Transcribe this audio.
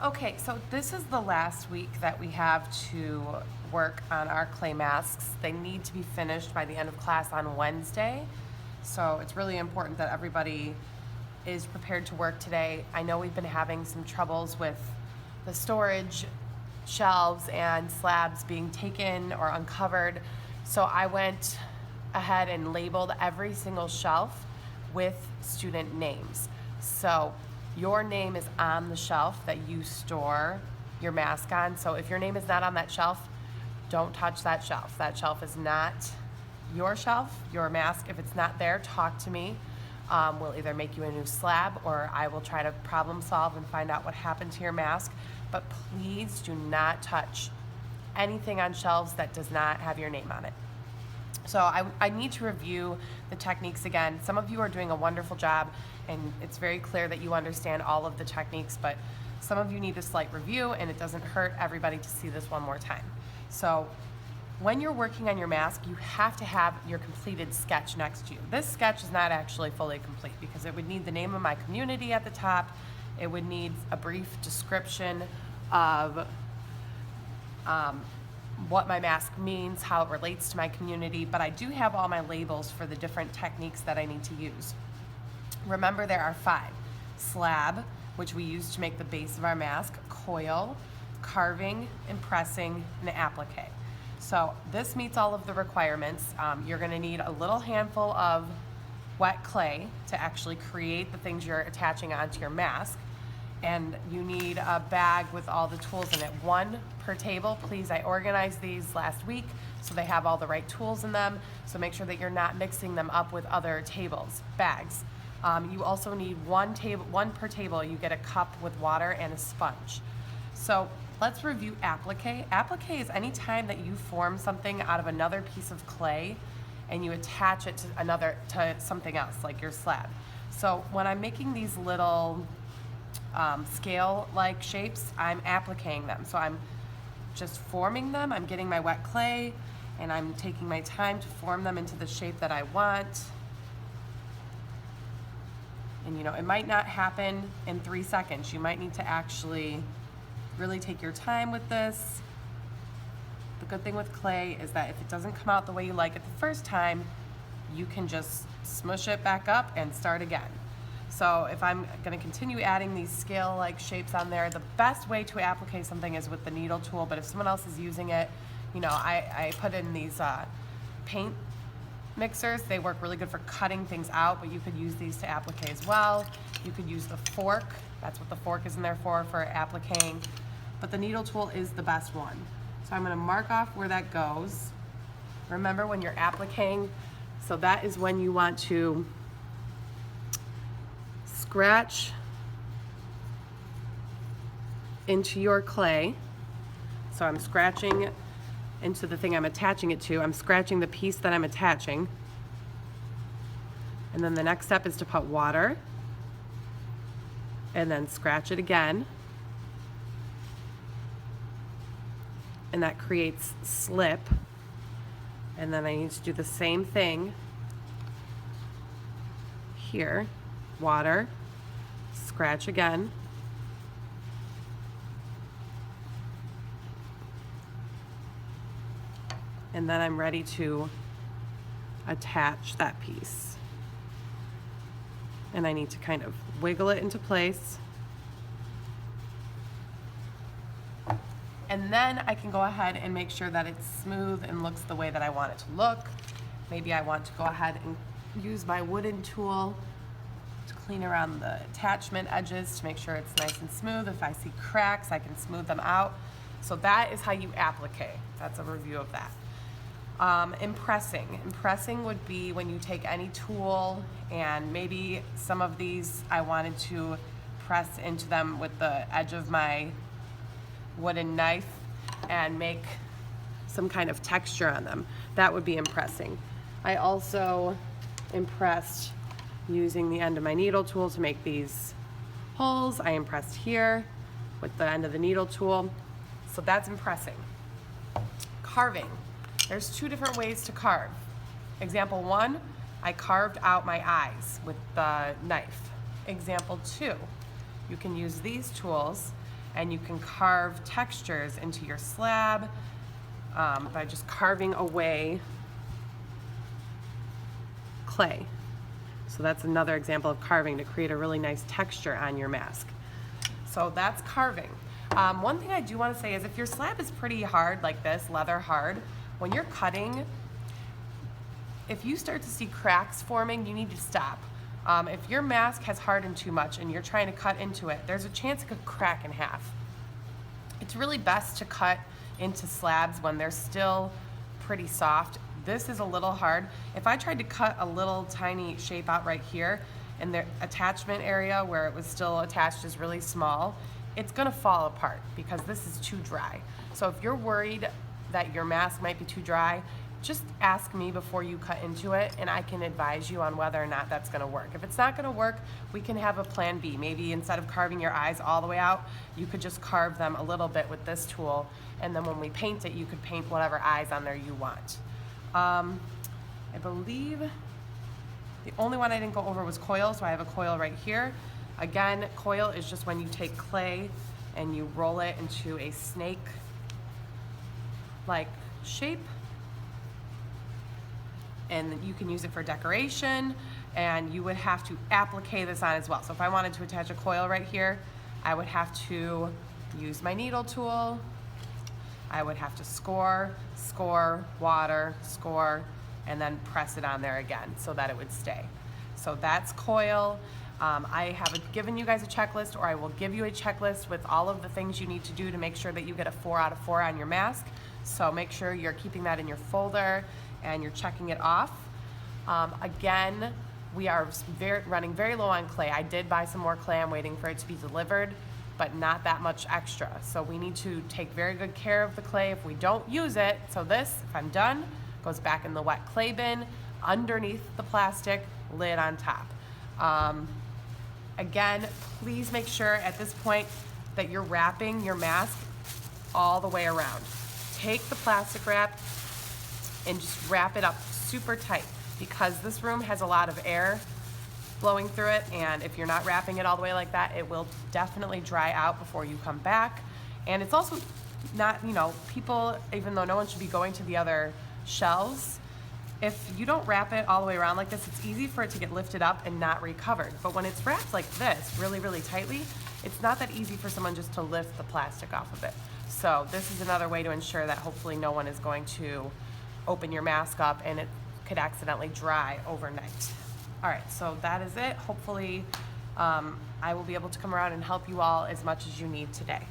Okay, so this is the last week that we have to work on our clay masks. They need to be finished by the end of class on Wednesday. So it's really important that everybody is prepared to work today. I know we've been having some troubles with the storage shelves and slabs being taken or uncovered. So I went ahead and labeled every single shelf with student names. So your name is on the shelf that you store your mask on. So if your name is not on that shelf, don't touch that shelf. That shelf is not your shelf, your mask. If it's not there, talk to me. We'll either make you a new slab or I will try to problem solve and find out what happened to your mask. But please do not touch anything on shelves that does not have your name on it. So I need to review the techniques again. Some of you are doing a wonderful job and it's very clear that you understand all of the techniques, but some of you need a slight review and it doesn't hurt everybody to see this one more time. So when you're working on your mask, you have to have your completed sketch next to you. This sketch is not actually fully complete because it would need the name of my community at the top. It would need a brief description of what my mask means, how it relates to my community, but I do have all my labels for the different techniques that I need to use. Remember, there are 5. Slab, which we use to make the base of our mask, coil, carving, impressing, and applique. So this meets all of the requirements. You're gonna need a little handful of wet clay to actually create the things you're attaching onto your mask. And you need a bag with all the tools in it, 1 per table. Please, I organized these last week so they have all the right tools in them. So make sure that you're not mixing them up with other bags. You also need 1 per table. You get a cup with water and a sponge. So let's review applique. Applique is any time that you form something out of another piece of clay and you attach it to something else, like your slab. So when I'm making these little scale-like shapes, I'm appliquing them. So I'm just forming them. I'm getting my wet clay and I'm taking my time to form them into the shape that I want. And it might not happen in 3 seconds. You might need to actually really take your time with this. The good thing with clay is that if it doesn't come out the way you like it the first time, you can just smush it back up and start again. So if I'm gonna continue adding these scale-like shapes on there, the best way to applique something is with the needle tool, but if someone else is using it, I put in these paint mixers. They work really good for cutting things out, but you could use these to applique as well. You could use the fork. That's what the fork is in there for appliquing. But the needle tool is the best one. So I'm gonna mark off where that goes. Remember, when you're appliquing, so that is when you want to scratch into your clay. So I'm scratching into the thing I'm attaching it to. I'm scratching the piece that I'm attaching. And then the next step is to put water and then scratch it again. And that creates slip. And then I need to do the same thing here. Water, scratch again. And then I'm ready to attach that piece. And I need to kind of wiggle it into place. And then I can go ahead and make sure that it's smooth and looks the way that I want it to look. Maybe I want to go ahead and use my wooden tool to clean around the attachment edges to make sure it's nice and smooth. If I see cracks, I can smooth them out. So that is how you applique. That's a review of that. Impressing. Impressing would be when you take any tool, and maybe some of these I wanted to press into them with the edge of my wooden knife and make some kind of texture on them. That would be impressing. I also impressed using the end of my needle tool to make these holes. I impressed here with the end of the needle tool. So that's impressing. Carving. There's 2 different ways to carve. Example 1, I carved out my eyes with the knife. Example 2, you can use these tools and you can carve textures into your slab by just carving away clay. So that's another example of carving to create a really nice texture on your mask. So that's carving. One thing I do want to say is if your slab is pretty hard like this, leather hard, when you're cutting, if you start to see cracks forming, you need to stop. If your mask has hardened too much and you're trying to cut into it, there's a chance it could crack in half. It's really best to cut into slabs when they're still pretty soft. This is a little hard. If I tried to cut a little tiny shape out right here and the attachment area where it was still attached is really small, it's gonna fall apart because this is too dry. So if you're worried that your mask might be too dry, just ask me before you cut into it and I can advise you on whether or not that's gonna work. If it's not gonna work, we can have a plan B. Maybe instead of carving your eyes all the way out, you could just carve them a little bit with this tool, and then when we paint it, you could paint whatever eyes on there you want. I believe the only one I didn't go over was coil, so I have a coil right here. Again, coil is just when you take clay and you roll it into a snake-like shape, and you can use it for decoration, and you would have to applique this on as well. So if I wanted to attach a coil right here, I would have to use my needle tool. I would have to score, water, score, and then press it on there again so that it would stay. So that's coil. I haven't given you guys a checklist, or I will give you a checklist with all of the things you need to do to make sure that you get a 4 out of 4 on your mask. So make sure you're keeping that in your folder and you're checking it off. Again, we are running very low on clay. I did buy some more clay. I'm waiting for it to be delivered, but not that much extra. So we need to take very good care of the clay if we don't use it. So this, if I'm done, goes back in the wet clay bin underneath the plastic, lid on top. Again, please make sure at this point that you're wrapping your mask all the way around. Take the plastic wrap and just wrap it up super tight, because this room has a lot of air blowing through it, and if you're not wrapping it all the way like that, it will definitely dry out before you come back. And it's also not, people, even though no one should be going to the other shelves, if you don't wrap it all the way around like this, it's easy for it to get lifted up and not recovered. But when it's wrapped like this, really, really tightly, it's not that easy for someone just to lift the plastic off of it. So this is another way to ensure that hopefully no one is going to open your mask up and it could accidentally dry overnight. All right, so that is it. Hopefully I will be able to come around and help you all as much as you need today.